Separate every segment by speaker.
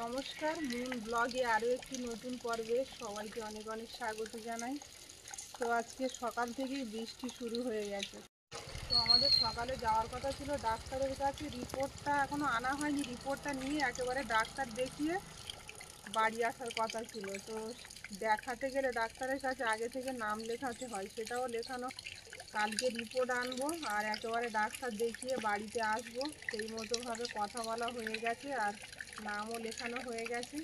Speaker 1: নমস্কার, মুন ব্লগে আরও একটি নতুন পর্বে সবাইকে অনেক অনেক স্বাগত জানাই। তো আজকে সকাল থেকেই বৃষ্টি শুরু হয়ে গেছে। তো আমাদের সকালে যাওয়ার কথা ছিল ডাক্তারের কাছে, রিপোর্টটা এখনও আনা হয়নি। রিপোর্টটা নিয়ে একেবারে ডাক্তার দেখিয়ে বাড়ি আসার কথা ছিল। তো দেখাতে গেলে ডাক্তারের কাছে আগে থেকে নাম লেখাতে হয়, সেটাও লেখানো। কালকে রিপোর্ট আনবো আর একেবারে ডাক্তার দেখিয়ে বাড়িতে আসবো, সেই মতোভাবে কথা বলা হয়ে গেছে আর নামও লেখানো হয়ে গেছে।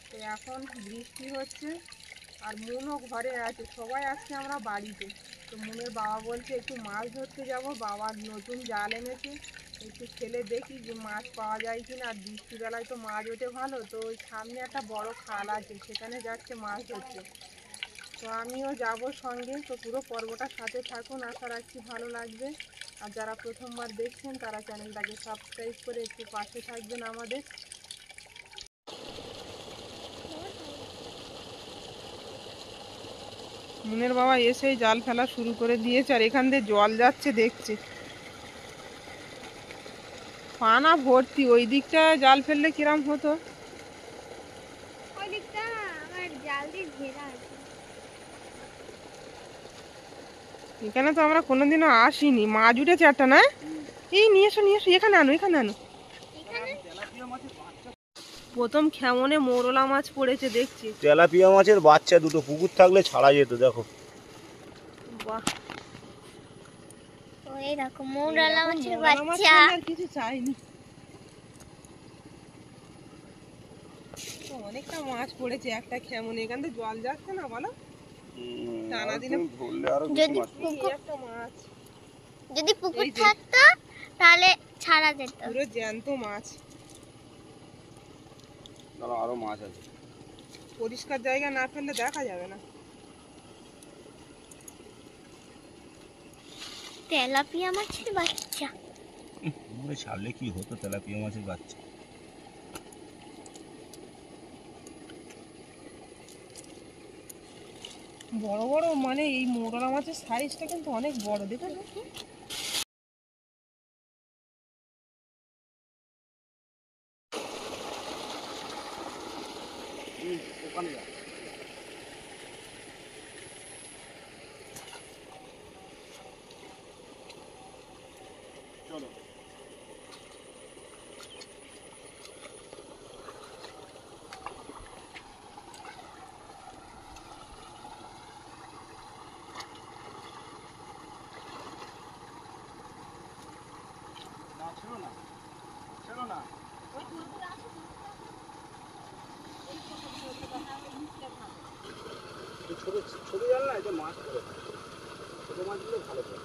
Speaker 1: তো এখন বৃষ্টি হচ্ছে আর মুনও ঘরে আছে, সবাই আজকে আমরা বাড়িতে। তো মুনের বাবা বলছে একটু মাছ ধরতে যাব, বাবার নতুন জাল এনেছে, একটু ফেলে দেখি যে মাছ পাওয়া যায় কিনা। আর বৃষ্টিবেলায় তো মাছ ওঠে ভালো। তো ওই সামনে একটা বড় খাল আছে, সেখানে যাচ্ছে মাছ ধরতে। তো আমিও যাব সঙ্গে। তো পুরো পর্বটার সাথে থাকুন, আশা রাখছি ভালো লাগবে। আর যারা প্রথমবার দেখছেন তারা চ্যানেলটাকে সাবস্ক্রাইব করে একটু পাশে থাকবেন আমাদের। মুনের বাবা এসেই জাল ফেলা শুরু করে দিয়েছে আর এখান দিয়ে জল যাচ্ছে দেখছে, পানা ভর্তি। ওই দিকটা জাল ফেললে কিরম হতো?
Speaker 2: ওই দিকটা আমার জাল দিয়ে ঘেরা আছে।
Speaker 1: এখানে তো আমরা কোনোদিনও আসিনি। মাছ উঠেছে একটা, না? এই নিয়ে এসো নিয়ে এসো, এখানে আনো এখানে আনো। প্রথম খেমনে মোরলা মাছ পড়েছে দেখছি।
Speaker 3: তেলাপিয়া মাছের বাচ্চা দুটো, পুকুর থাকলে ছাড়া যেত। দেখো,
Speaker 1: বাহ,
Speaker 2: ওই দেখো মোরলা মাছের বাচ্চা।
Speaker 1: আর কিছু চাইনি। অনেকটা মাছ পড়েছে একটা খেমনে। এখান থেকে জল যাচ্ছে না বলো? টানা দিলে
Speaker 2: যদি পুকুর থাকতো তাহলে ছাড়া যেত।
Speaker 1: পুরো জ্যান্ত মাছ।
Speaker 3: আরো মাছ আছে।
Speaker 1: পরিষ্কার জায়গা না ফেললে দেখা যাবে না।
Speaker 2: তেলাপিয়া মাছের বাচ্চা
Speaker 3: ছাড়লে কি হতো? তেলাপিয়া মাছের বাচ্চা
Speaker 1: বড় বড়, মানে এই মোরলা মাছের সাইজটা কিন্তু অনেক বড়, দেখো।
Speaker 3: চলো, ছোট জাল না, এটা মাছ পড়ে। ছোট মাছগুলো ভালো পড়ে।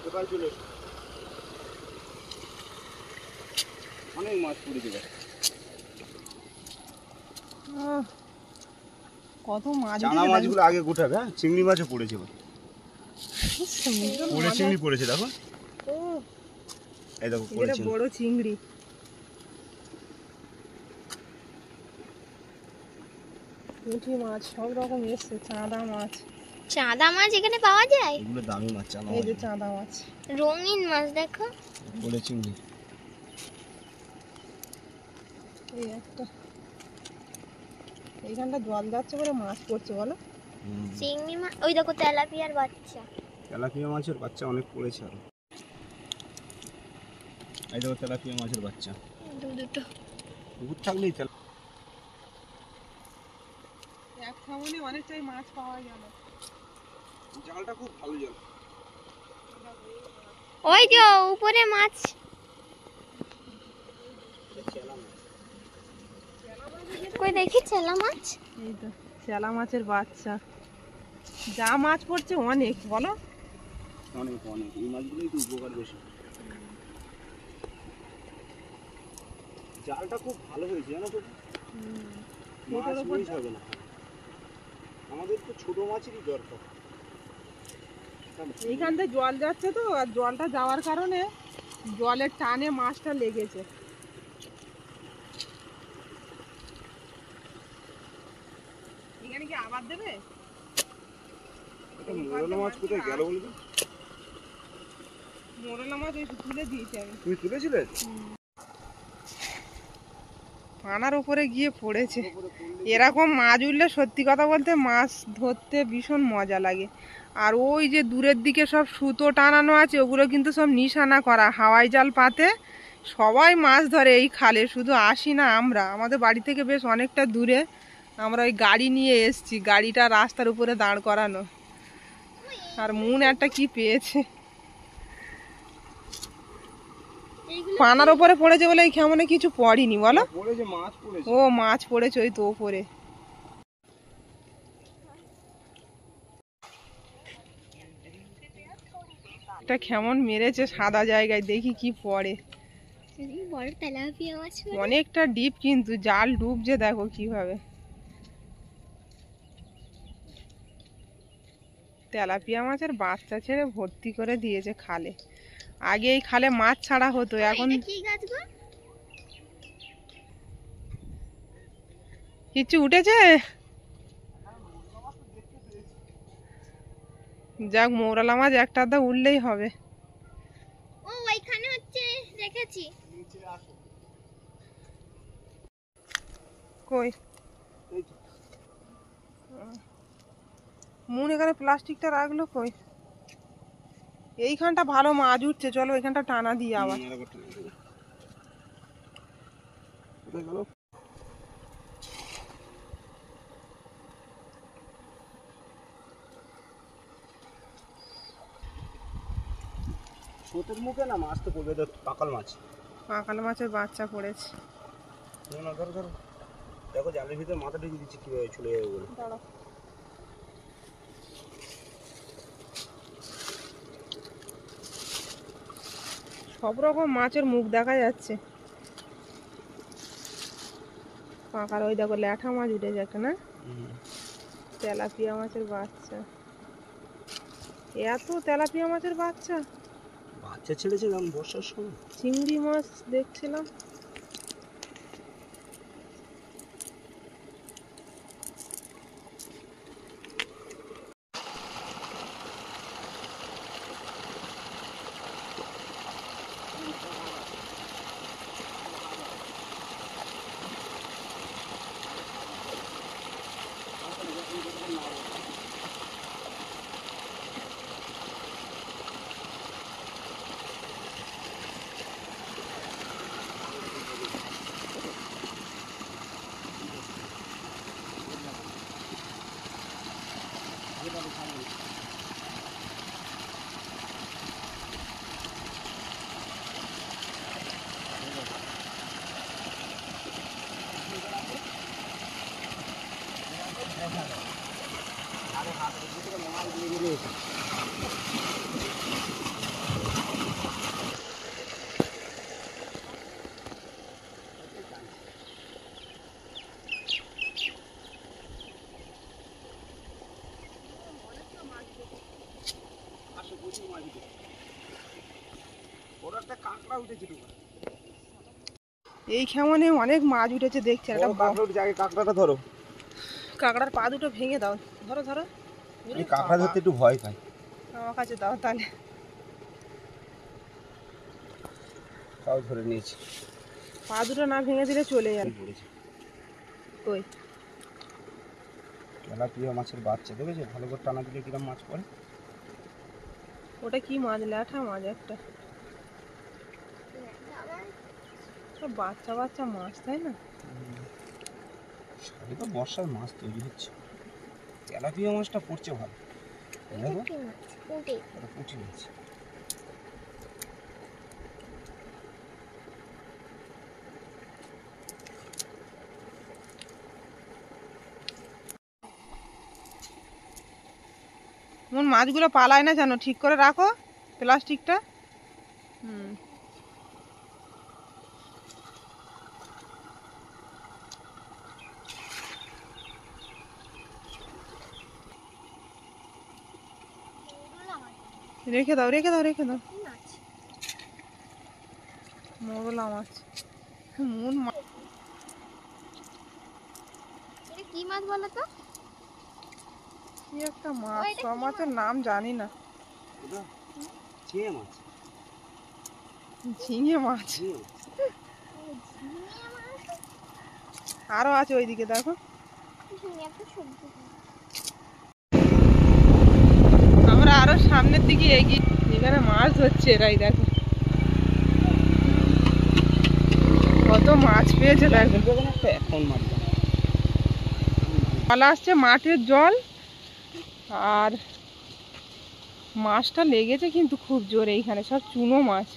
Speaker 3: কোথায় চলে এসো, অনেক মাছ পড়েছে।
Speaker 1: কত মাছ!
Speaker 3: চানা মাছগুলো আগে গোটাবে। হ্যাঁ, চিংড়ি মাছও পড়েছে। পড়ে চিংড়ি পড়েছে, দেখো। এই দেখো,
Speaker 1: বড় চিংড়ি। পুঁটি মাছ সব রকম এসছে। চাঁদা মাছ।
Speaker 2: চাঁদা মাছ এখানে পাওয়া যায়?
Speaker 3: এগুলো দামি মাছ। চানা
Speaker 1: এই যে চাঁদা মাছ,
Speaker 2: রঙিন মাছ দেখো।
Speaker 3: পড়ে চিংড়ি।
Speaker 1: এই একটা এইখানটা জল যাচ্ছে বলে মাছ পড়ছে বলো।
Speaker 2: চিংড়ি মাছ, ওই দেখো তেলাপিয়ার বাচ্চা।
Speaker 3: তেলাপিয়া মাছের বাচ্চা অনেক পড়েছে আরো। এই দেখো তেলাপিয়া মাছের বাচ্চা।
Speaker 2: দুটো
Speaker 3: পুকুর থাকলেই
Speaker 1: এক খামনে অনেকটাই মাছ পাওয়া গেল।
Speaker 3: জালটা খুব ভালো জাল।
Speaker 2: ওই যে উপরে মাছ। কই দেখি চেলা মাছ।
Speaker 1: এই তো চেলা মাছের বাচ্চা। যা মাছ পড়ছে অনেক বলো।
Speaker 3: অনেক অনেক, এই মাছগুলোই তো উপকার বেশি। জালটা খুব ভালো হয়েছে জানো তো। মাছ মিস হবে না। আমাদের তো ছোট মাছেরই দরকার।
Speaker 1: এইখান থেকে জল যাচ্ছে তো, আর জলটা যাওয়ার কারণে জলের টানে মাছটা লেগেছে। এখানে কি আবার দেবে?
Speaker 3: মোরলা মাছ কোথায় গেল বলে তো?
Speaker 1: মোরলা মাছ ওই তুলে দিয়েছি আমি।
Speaker 3: তুমি তুলেছিলে?
Speaker 1: পানার উপরে গিয়ে পড়েছে। এরকম মাছ উঠলে সত্যি কথা বলতে মাছ ধরতে ভীষণ মজা লাগে। আর ওই যে দূরের দিকে সব সুতো টানানো আছে, ওগুলো কিন্তু সব নিশানা করা, হাওয়াই জাল পাতে সবাই মাছ ধরে এই খালে। শুধু আসি না আমরা, আমাদের বাড়ি থেকে বেশ অনেকটা দূরে। আমরা ওই গাড়ি নিয়ে এসছি, গাড়িটা রাস্তার উপরে দাঁড় করানো। আর মন একটা কি পেয়েছে, পানার উপরে পড়েছে বলে এই কেমন কিছু পড়িনি বলো। ও মাছ পড়েছে ওই তো ওপরে। এটা কেমন মেরেছে সাদা জায়গায়, দেখি কি পড়ে। অনেকটা ডিপ কিন্তু জাল ডুবছে, দেখো কিভাবে। তেলাপিয়া মাছের বাচ্চা ছেড়ে ভর্তি করে দিয়েছে খালে। আগে এই খালে মাছ ছাড়া হতো, এখন কিছু উঠেছে। যাক, মৌরলা মাছ একটা আধা উঠলেই হবে।
Speaker 2: ও ওইখানে হচ্ছে, দেখেছি।
Speaker 1: কই মুন এখানে প্লাস্টিকটা রাখলো কই? এইখানটা ভালো মাছ উঠছে, চলো এখানটা টানা দিয়ে আবার।
Speaker 3: স্রোতের মুখে না মাছ তো পড়বে, পাকাল মাছ।
Speaker 1: পাকাল মাছের বাচ্চা পড়েছে।
Speaker 3: ধরো ধরো, দেখো জালের ভিতরে মাথা ঢুকে দিচ্ছি কিভাবে চলে যাবে বলে।
Speaker 1: সব রকম মাছের মুখ দেখা যাচ্ছে। পাকাল ওই দেখো ল্যাঠা মাছ উঠেছে একটা, না তেলাপিয়া মাছের বাচ্চা। এত তেলাপিয়া মাছের বাচ্চা
Speaker 3: বাচ্চা ছেড়েছে বর্ষার সময়।
Speaker 1: চিংড়ি মাছ দেখছিলাম। এই কেমন অনেক মাছ উঠেছে দেখছি। একটা
Speaker 3: কাঁকড়াটা ধরো,
Speaker 1: কাঁকড়ার পা দুটো ভেঙে দাও। ধরো ধরো,
Speaker 3: কাঁকড়া ধরতে একটু ভয় পাই।
Speaker 1: আমার কাছে দাও তাহলে।
Speaker 3: তাও ধরে নিয়েছি।
Speaker 1: পা দুটো না ভেঙে দিলে চলে যাবে। কই
Speaker 3: তেলাপিয়া মাছের বাচ্চা দেখেছো, ভালো করে টানা দিলে কিরম মাছ পড়ে।
Speaker 1: ওটা কি মাছ? ল্যাঠা মাছ একটা, সব বাচ্চা বাচ্চা মাছ, তাই না?
Speaker 3: তো বর্ষার মাছ তৈরি হচ্ছে। তেলাপিয়া মাছটা পড়ছে ভালো, দেখো পুঁটি মাছ।
Speaker 1: মন মাছগুলো পালায় না জানো, ঠিক করে রাখো প্লাস্টিকটা। রেখে দাও রেখে দাও রেখে দাও। মোরলা মাছ, মন
Speaker 2: কি মাছ বলো তো?
Speaker 1: কি একটা মাছ, সব মাছের নাম জানি না।
Speaker 3: চিংড়ি মাছ।
Speaker 1: ঝিঙে মাছ আরো আছে ওইদিকে, দেখো। আমরা আরো সামনের দিকে এগিয়ে, এখানে মাছ ধরছে এরাই, দেখো কত মাছ পেয়েছে, দেখো।
Speaker 3: এখন মাছ
Speaker 1: জল আসছে, মাঠের জল, আর মাছটা লেগেছে কিন্তু খুব জোরে। এইখানে সব চুনো মাছ,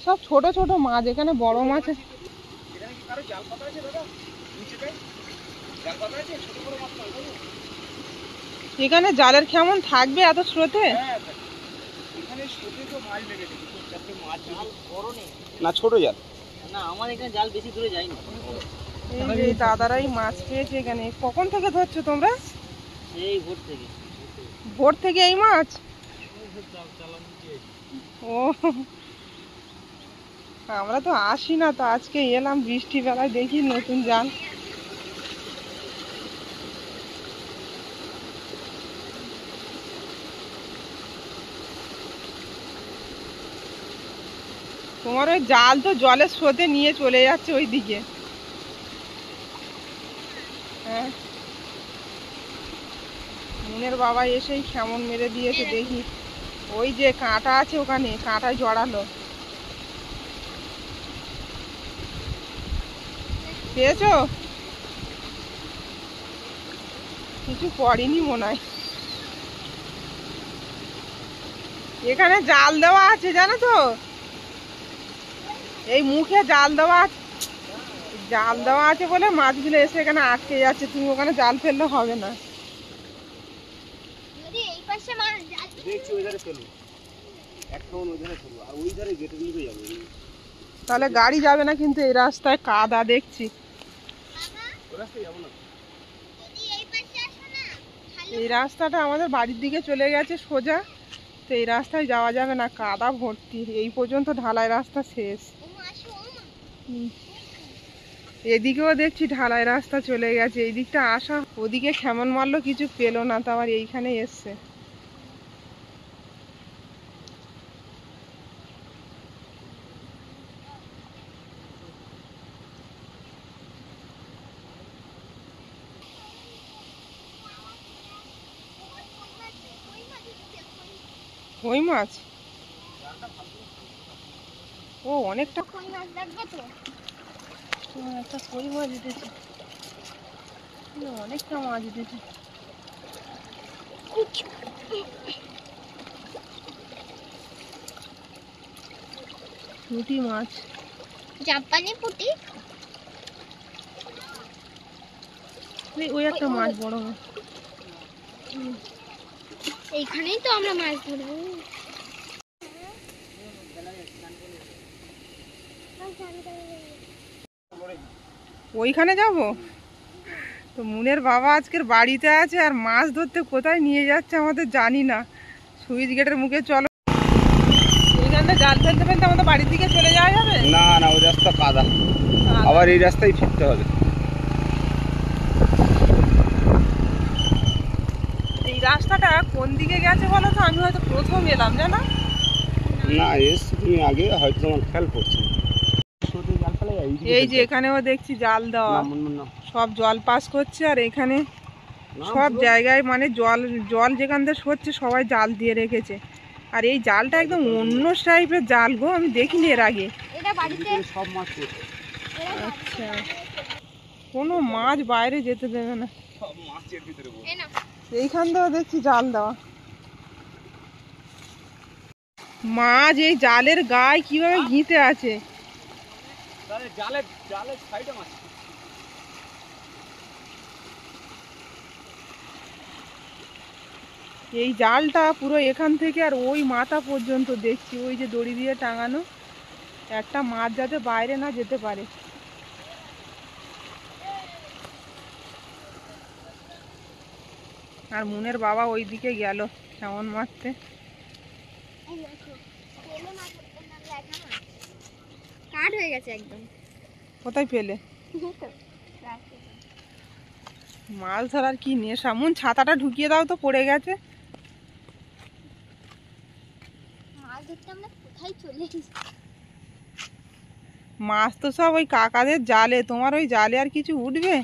Speaker 1: সব ছোট ছোট মাছ, এখানে বড় মাছ। এখানে জালের কেমন থাকবে এত স্রোতে?
Speaker 3: না ছোট জাল,
Speaker 4: না আমার এখানে জাল বেশি দূরে যায়নি।
Speaker 1: এই যে দাদারাই মাছ পেয়েছে এখানে। কখন থেকে ধরছো তোমরা?
Speaker 4: এই ভোর থেকে।
Speaker 1: ভোর থেকে এই মাছ? ও, আমরা তো আসি না, তো আজকে এলাম বৃষ্টি বেলায়, দেখি নতুন জাল। তোমার ওই জাল তো জলের স্রোতে নিয়ে চলে যাচ্ছে ওই দিকে। হ্যাঁ, মুনের বাবা এসেই কেমন মেরে দিয়েছে দেখি। ওই যে কাঁটা আছে ওখানে, কাঁটায় জড়ালো। পেয়েছো? কিছু পড়েনি মনে হয়। এখানে জাল দেওয়া আছে জানো তো, এই মুখে জাল দেওয়া আছে। জাল দেওয়া আছে বলে মাছগুলো এসে এখানে আটকে যাচ্ছে। তুমি ওখানে জাল ফেললে হবে না। তাহলে গাড়ি যাবে না, কিন্তু এই রাস্তায় কাদা দেখছি। এই রাস্তাটা আমাদের বাড়ির দিকে চলে গেছে সোজা, তো এই রাস্তায় যাওয়া যাবে না, কাদা ভর্তি। এই পর্যন্ত ঢালাই রাস্তা শেষ। এদিকেও দেখছি ঢালাই রাস্তা চলে গেছে। এই দিকটা আসা, ওদিকে কেমন মারলো, কিছু পেলো না, তো আবার এইখানে এসছে। কই মাছ? ও অনেকটা
Speaker 2: কই মাছ লাগবে তো?
Speaker 1: একটা কই মাছ দিতেছে, অনেকটা মাছ দিতেছে। পুঁটি মাছ,
Speaker 2: জাপানি পুঁটি।
Speaker 1: ওই একটা মাছ, বড় মাছ।
Speaker 2: এইখানেই তো আমরা মাছ ধরবো।
Speaker 1: ওইখানে যাব তো। মুনের বাবা আজকের বাড়িতে আছে, আর মাছ ধরতে কোথায় নিয়ে যাচ্ছে আমাদের জানি না। সুইচ গেটের মুখে চলো, ওইখানটা জাল ফেলতে ফেলতে আমাদের বাড়ির দিকে চলে যাওয়া যাবে।
Speaker 3: না না, ওই রাস্তা কাদা, আবার এই রাস্তায় ফিরতে হবে।
Speaker 1: এই রাস্তাটা কোন দিকে গেছে বলো তো? আমি হয়তো প্রথম এলাম, জানো?
Speaker 3: না এসছি তুমি আগে, হয়তো তোমার খেয়াল পড়ছে।
Speaker 1: এই যে এখানেও দেখছি জাল দেওয়া, সব জল পাস করছে। আর এখানে সব জায়গায় মানে জল জল যেখান থেকে সরছে সবাই জাল দিয়ে রেখেছে। আর এই জালটা একদম অন্য টাইপের জাল গো, আমি দেখিনি এর আগে।
Speaker 3: সব মাছ।
Speaker 1: আচ্ছা, কোনো মাছ বাইরে যেতে দেবে না। এইখান থেকেও দেখছি জাল দেওয়া মাছ। এই জালের গায়ে কিভাবে ঘিতে আছে। এই জালটা পুরো এখান থেকে আর ওই মাথা পর্যন্ত দেখছি, ওই যে দড়ি দিয়ে টাঙানো। একটা মাছ যাতে বাইরে না যেতে পারে। আর মুনের বাবা ওই দিকে গেল কেমন মারতে।
Speaker 2: কাট হয়ে গেছে একদম।
Speaker 1: কোথায় পেলে? মাছ ধরার কি নেশা। মন ছাতাটা ঢুকিয়ে দাও তো, পড়ে গেছে।
Speaker 2: মাছ ধরতে আমরা কোথায় চলে এসেছি।
Speaker 1: মাছ তো সব ওই কাকাদের জালে, তোমার ওই জালে আর কিছু উঠবে?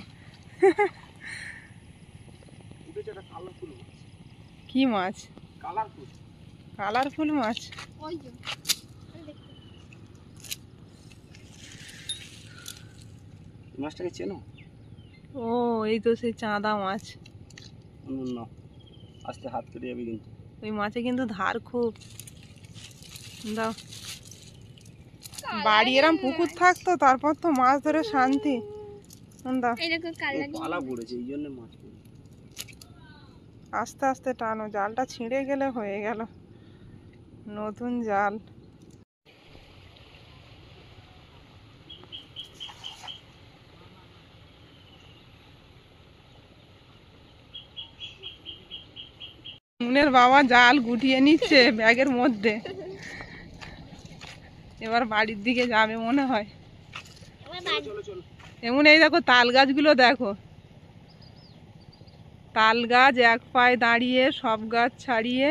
Speaker 3: উঠেছে একটা কালারফুল মাছ।
Speaker 1: কি মাছ?
Speaker 3: কালারফুল।
Speaker 1: কালারফুল মাছ।
Speaker 2: ওই যে ওই দেখতে।
Speaker 3: এই মাছটাকে চেনো?
Speaker 1: ও, এই তো সেই চাঁদা মাছ।
Speaker 3: না, আস্তে হাত কেটে যাবে কিন্তু।
Speaker 1: ওই মাছে কিন্তু ধার খুব। দাও। বাড়ি এরম পুকুর থাকতো, তারপর তো মাছ ধরে শান্তি। দাও।
Speaker 2: এরকম কালার
Speaker 3: পালা পড়েছে এই জন্য মাছ পড়েছে।
Speaker 1: আস্তে আস্তে টানো, জালটা ছিঁড়ে গেলে হয়ে গেল নতুন জাল। মুনের বাবা জাল গুটিয়ে নিচ্ছে ব্যাগের মধ্যে, এবার বাড়ির দিকে যাবে মনে হয়। এমন এই দেখো তাল গাছগুলো দেখো, তাল গাছ এক পায়ে দাঁড়িয়ে, সব গাছ ছাড়িয়ে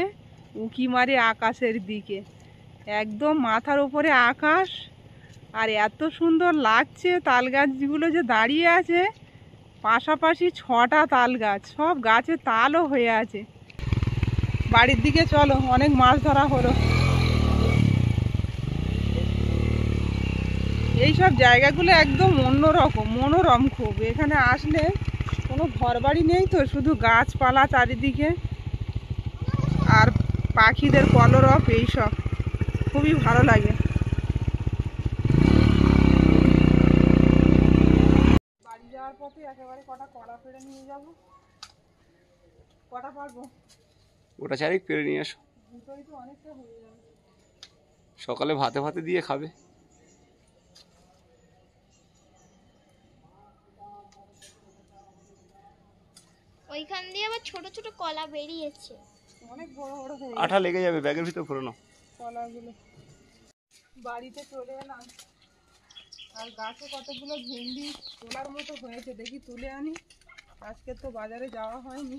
Speaker 1: উঁকি মারে আকাশের দিকে, একদম মাথার উপরে আকাশ। আর এত সুন্দর লাগছে তাল গাছগুলো যে দাঁড়িয়ে আছে, পাশাপাশি 6টা তাল গাছ, সব গাছে তালও হয়ে আছে। বাড়ির দিকে চলো, অনেক মাছ ধরা হলো। এইসব জায়গাগুলো একদম অন্যরকম, মনোরম খুব। এখানে আসলে কোনো ঘরবাড়ি নেই তো, শুধু গাছপালা চারিদিকে আর পাখিদের কলরব, এইসব খুবই ভালো লাগে। বাড়ি যাওয়ার পথে একেবারে কটা কলা পেড়ে নিয়ে যাব। কটা পারবো?
Speaker 3: ওটা চারিক পেরে নিয়ে আসো,
Speaker 1: দুটোই তো অনেকটা হয়ে যাবে।
Speaker 3: সকালে ভাতে ভাতে দিয়ে খাবে।
Speaker 2: ওইখান দিয়ে আবার ছোট ছোট কলা বেরিয়েছে।
Speaker 1: অনেক বড় বড় হয়ে
Speaker 3: আঠা লেগে যাবে, ব্যাগের ভিতর ভরে নাও।
Speaker 1: কলাগুলো। বাড়িতে চলে এলাম, আর গাছে কতগুলো ভেন্ডি তোলার মতো হয়েছে, দেখি তুলে আনি। আজকে তো বাজারে যাওয়া হয়নি,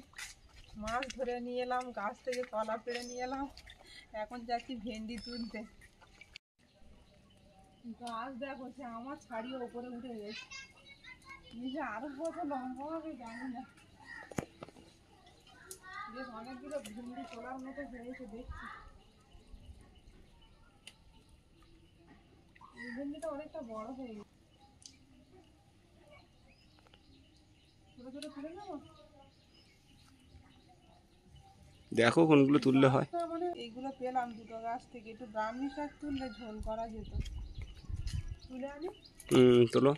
Speaker 1: মাছ ধরে নিয়ে এলাম, গাছ থেকে কলা পেড়ে নিয়ে এলাম, এখন যাচ্ছি ভেন্ডি তুলতে। গাছ দেখো, সে আমার ছাড়িয়ে ওপরে উঠে গেছে, নিচে আরো কত লম্বা হবে জানি না। বেশ অনেকগুলো ভেন্ডি তোলার মতো হয়েছে দেখছি। এই ভেন্ডিটা অনেকটা বড় হয়ে গেছে, ছোট ছোট তুলে নেবো।
Speaker 3: দেখো কোনগুলো তুললে হয়।
Speaker 1: মানে এইগুলো পেলাম দুটো গাছ থেকে, একটু ব্রাহ্মী শাক তুললে ঝোল করা যেত। তুলে আনি।
Speaker 3: তোলো।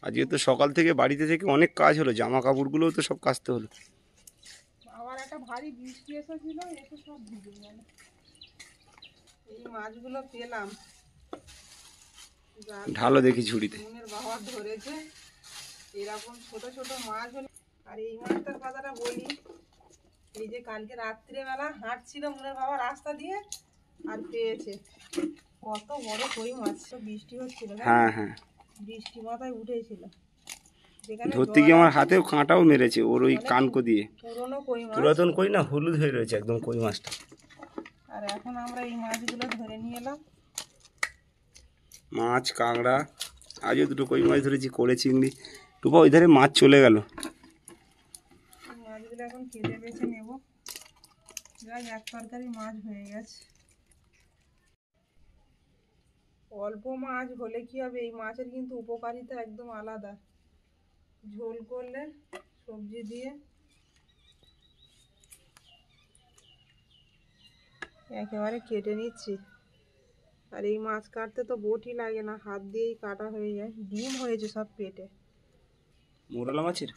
Speaker 3: আজকে তো সকাল থেকে বাড়িতে থেকে অনেক কাজ হলো, জামা কাপড়গুলোও তো সব কাচতে হলো।
Speaker 1: আবার একটা ভারী বৃষ্টি এসেছিল, এসে সব ভিজে গেল। এই মাছগুলো পেলাম,
Speaker 3: ঢালো দেখি ঝুড়িতে।
Speaker 1: মুনের বাবা ধরেছে এরকম ছোট ছোট মাছ হলো। আর এই মাছটার কথাটা বলি, এই যে কালকে রাত্রিবেলা হাঁটছিল মুনের বাবা রাস্তা দিয়ে, আর পেয়েছে কত বড় কই মাছ। তো বৃষ্টি হচ্ছিল,
Speaker 3: হ্যাঁ হ্যাঁ,
Speaker 1: বৃষ্টি মাথায় উঠেছিল।
Speaker 3: ধরতে গিয়ে আমার হাতেও কাঁটাও মেরেছে ওর ওই কানকো দিয়ে।
Speaker 1: পুরনো কই মাছ,
Speaker 3: পুরাতন কই না, হলুদ হয়ে রয়েছে একদম কই মাছটা।
Speaker 1: আর এখন আমরা এই মাছগুলো ধরে নিয়ে এলাম।
Speaker 3: মাছ, কাঁকড়া, আজও দুটো কই মাছ ধরেছি, করে চিংড়ি। টুপা ওই ধারে মাছ চলে গেল।
Speaker 1: মাছগুলো এখন কেটে বেছে নেব। যাই, এক তরকারি মাছ হয়ে গেছে। অল্প মাছ হলে কি হবে, এই মাছের কিন্তু উপকারিতা একদম আলাদা। ঝোল করলে সবজি দিয়ে একেবারে কেটে নিচ্ছি। আর এই মাছ কাটতে তো বটি লাগে না, হাত দিয়েই কাটা হয়ে যায়। ডিম হয়েছে সব পেটে।
Speaker 3: মোরলা মাছের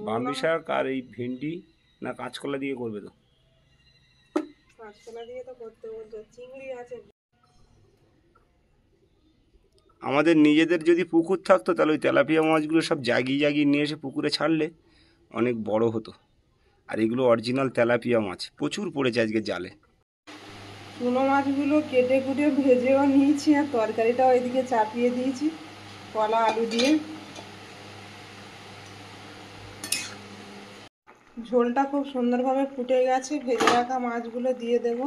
Speaker 3: ব্রাহ্মী শাক আর এই ভেন্ডি না কাঁচকলা দিয়ে করবে তো?
Speaker 1: কাঁচকলা দিয়ে তো করতে বলছো, চিংড়ি আছে।
Speaker 3: আমাদের নিজেদের যদি পুকুর থাকতো তাহলে ওই তেলাপিয়া মাছগুলো সব জাগিয়ে জাগিয়ে নিয়ে এসে পুকুরে ছাড়লে অনেক বড় হতো। আর এগুলো অরিজিনাল তেলাপিয়া মাছ, প্রচুর পড়েছে আজকে জালে।
Speaker 1: চুনো মাছগুলো কেটে কুটে ভেজেও নিয়েছি, আর তরকারিটাও এদিকে চাপিয়ে দিয়েছি কলা আলু দিয়ে। ঝোলটা খুব সুন্দরভাবে ফুটে গেছে, ভেজে রাখা মাছগুলো দিয়ে দেব।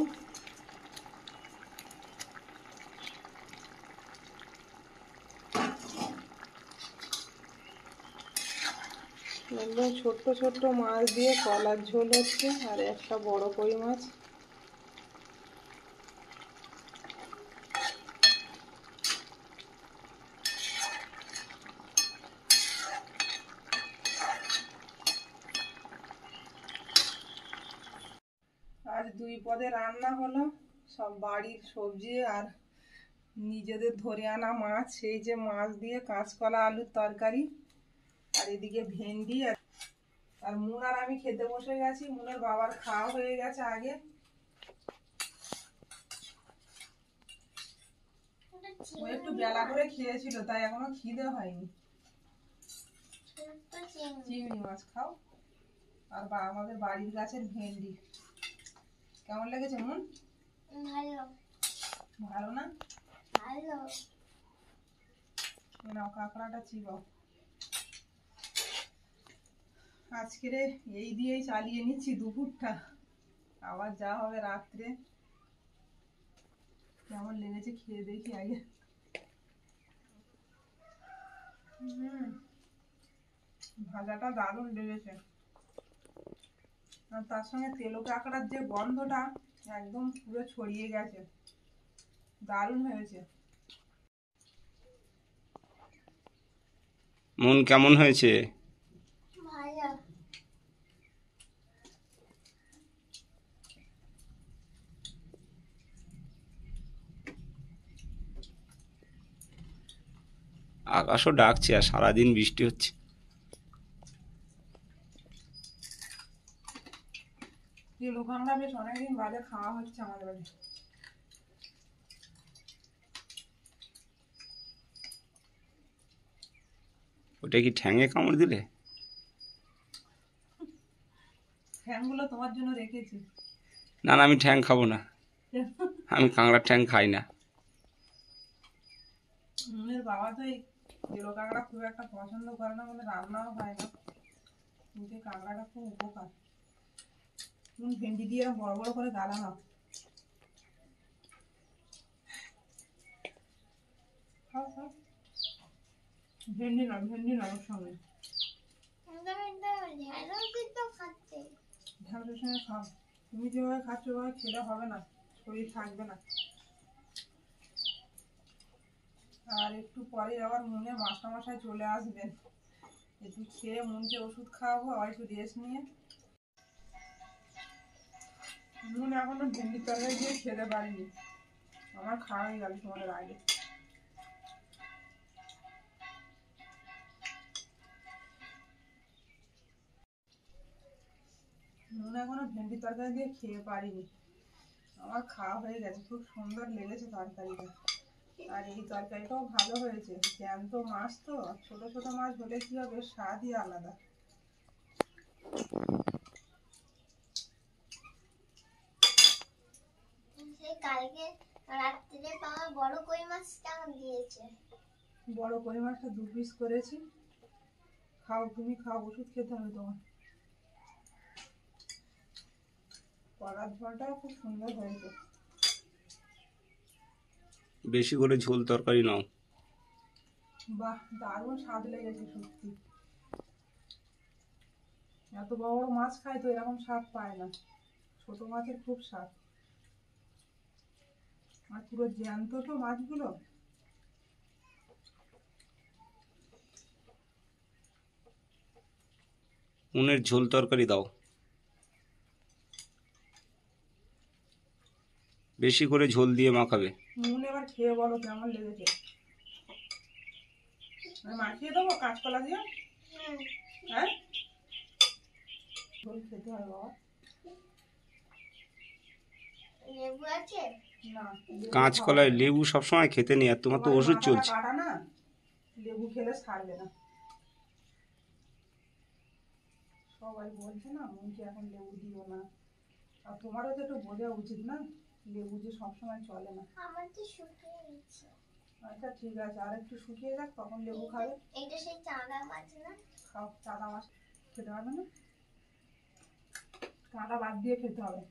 Speaker 1: একদম ছোট্ট ছোট্ট মাছ দিয়ে কলার ঝোল হচ্ছে, আর একটা বড় কই মাছ। আজ 2 পদে রান্না হলো, সব বাড়ির সবজি আর নিজেদের ধরে আনা মাছ। এই যে মাছ দিয়ে কাঁচকলা আলুর তরকারি, আর এদিকে ভেন্ডি। আর মুন আর আমি খেতে বসে গেছি। মুনের বাবার খাওয়া হয়ে গেছে আগে। ও একটু বেলা করে খেয়েছিল, তাই এখনো খিদে হয়নি। চিংড়ি মাছ খাও। আর আমাদের বাড়ির গাছের ভেন্ডি। কেমন লেগেছে মুন?
Speaker 2: ভালো।
Speaker 1: ভালো না?
Speaker 2: ভালো।
Speaker 1: নাও কাঁকড়াটা চিবাও। আজকের এই দিয়েই চালিয়ে নিচ্ছি দুপুরটা, আবার যা হবে রাত্রে। কেমন লেগেছে খেয়ে দেখি আগে। ভাজাটা দারুণ লেগেছে, আর তার সঙ্গে তেলো কাঁকড়ার যে গন্ধটা একদম পুরো ছড়িয়ে গেছে, দারুণ হয়েছে।
Speaker 3: মন কেমন হয়েছে?
Speaker 2: ভালো।
Speaker 3: আকাশও ডাকছে, আর সারাদিন বৃষ্টি হচ্ছে।
Speaker 1: তেলো কাঁকড়া বেশ অনেকদিন বাদে খাওয়া হচ্ছে আমাদের বাড়ি।
Speaker 3: ওটা কি ঠ্যাঙে কামড় দিলে?
Speaker 1: ফ্যানগুলো তোমার জন্য রেখেছি।
Speaker 3: না না, আমি ঠ্যাং খাবো না, আমি কাঁকড়ার ঠ্যাং খাই না।
Speaker 1: মুনের বাবা তো এই তেলো কাঁকড়া খুব একটা পছন্দ করে না বলে রান্নাও হয় না, কিন্তু এই কাঁকড়াটা খুব উপকার। তুমি ভেন্ডি দিয়ে বড় বড় করে গালা নাও। খাও খাও। ভেন্ডি নাও, ভেন্ডি নাও ওর সঙ্গে। ঢ্যাঁড়সের সঙ্গে খাও। তুমি যেভাবে খাচ্ছ ওভাবে খেলে হবে না, শরীর থাকবে না। আর একটু পরে আবার মুনে মাস্টারমশাই চলে আসবেন, একটু খেয়ে মুনকে ওষুধ খাওয়াবো, আবার একটু রেস্ট নিয়ে। মুন এখনো ভেন্ডির তরকারি দিয়ে খেতে পারিনি, আমার খাওয়া হয়ে গেল তোমাদের আগে। মুন এখনো ভেন্ডির তরকারি দিয়ে খেয়ে পারিনি, আমার খাওয়া হয়ে গেছে। খুব সুন্দর লেগেছে তরকারিটা, আর এই তরকারিটাও ভালো হয়েছে। জ্যান্ত মাছ তো, ছোট ছোট মাছ হলে কি হবে, স্বাদই আলাদা।
Speaker 2: কালকে রাত্রে পাওয়া বড় কই মাছটা দিয়েছে।
Speaker 1: বড় কই মাছটা 2 পিস করেছি। খাও, তুমি খাও, ওষুধ খেতে হবে তোমার। কলার ঝোলটাও খুব সুন্দর হয়েছে।
Speaker 3: বেশি করে ঝোল তরকারি নাও।
Speaker 1: বাহ, দারুণ স্বাদ লেগেছে সত্যি। এত বড় বড় মাছ খায় তো এরকম স্বাদ পায় না, ছোট মাছের খুব স্বাদ। আর পুরো জ্যান্ত তো মাছগুলো।
Speaker 3: উনের ঝোল তরকারি দাও, বেশি করে ঝোল দিয়ে মাখাবে।
Speaker 1: মুন এবার খেয়ে বলো কেমন লেগেছে। আমি মাখিয়ে দেবো কাঁচকলা দিয়ে। হ্যাঁ, ঝোল খেতে হয় বাবা।
Speaker 2: লেবু আছে?
Speaker 1: না,
Speaker 3: কাঁচকলায় লেবু সবসময় খেতে নেই, আর তোমার তো ওষুধ চলছে।
Speaker 1: কাটা না, লেবু খেলে ছাড়বে না। সবাই বলছে না মুনকে এখন লেবু দিও না, আর তোমারও তো একটু বোঝা উচিত না। লেবু যে সবসময় চলে না।
Speaker 2: আমার তো শুকিয়ে গেছে।
Speaker 1: আচ্ছা ঠিক আছে, আর একটু শুকিয়ে যাক তখন লেবু খাবে।
Speaker 2: এইটা সেই চাঁদা মাছ না?
Speaker 1: খাও, চাঁদা মাছ খেতে পারবে না, কাঁটা বাদ দিয়ে খেতে হবে।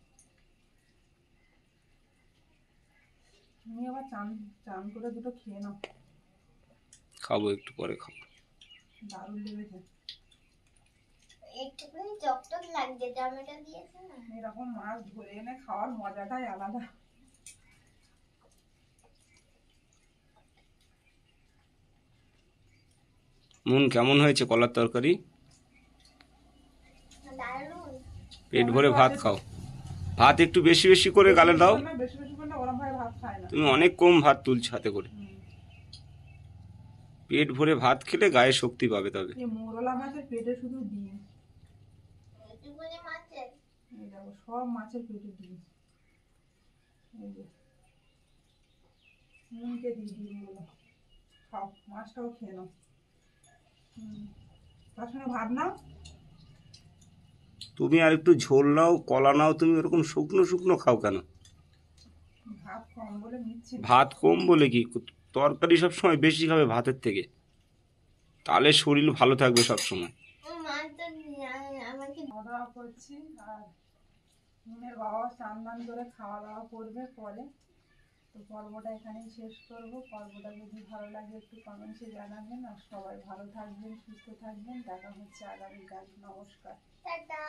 Speaker 1: তুমি আবার চান চান করে দুটো খেয়ে নাও,
Speaker 3: খাবো একটু পরে খাবো।
Speaker 1: দারুণ লেগেছে।
Speaker 2: একটুখানি চকচক লাগছে, টমেটো দিয়েছে না?
Speaker 1: এরকম মাছ ধরে এনে খাওয়ার মজাটাই আলাদা।
Speaker 3: মন কেমন হয়েছে কলার তরকারি?
Speaker 2: দারুণ।
Speaker 3: পেট ভরে ভাত খাও, ভাত একটু বেশি বেশি করে গালে দাও।
Speaker 1: বেশি বেশি করলে ওরম ভাবে ভাত খায় না।
Speaker 3: তুমি অনেক কম ভাত তুলছো হাতে করে। পেট ভরে ভাত খেলে গায়ে শক্তি পাবে তবে।
Speaker 1: এই মোরলা মাছের পেটে শুধু ডিম।
Speaker 2: একটুখানি মাছের।
Speaker 1: এই দেখো সব মাছের পেটে ডিম। এই যে মুখে দিই ডিমগুলো। খাও, মাছটাও খেয়ে নাও। তার সঙ্গে ভাত নাও।
Speaker 3: তুমি আর একটু ঝোল নাও, কলা নাও, তুমি ওরকম শুকনো শুকনো খাও কেন?
Speaker 1: ভাত কম বলে নিচ্ছি না।
Speaker 3: ভাত কম বলে কি, তরকারি সব সময় বেশি খাবে ভাতের থেকে, তাহলে শরীর ভালো থাকবে সব সময়।
Speaker 2: মাছ তো আমাকে
Speaker 1: খাওয়া দাওয়া করছি, আর মুনের বাবা চান দান করে খাওয়া দাওয়া করবে পরে। তো পর্বটা এখানেই শেষ করবো। পর্বটা যদি ভালো লাগে একটু কমেন্টসে জানাবেন, আর সবাই ভালো থাকবেন, সুস্থ থাকবেন। দেখা হচ্ছে আগামীকাল। নমস্কার।
Speaker 2: টাটা।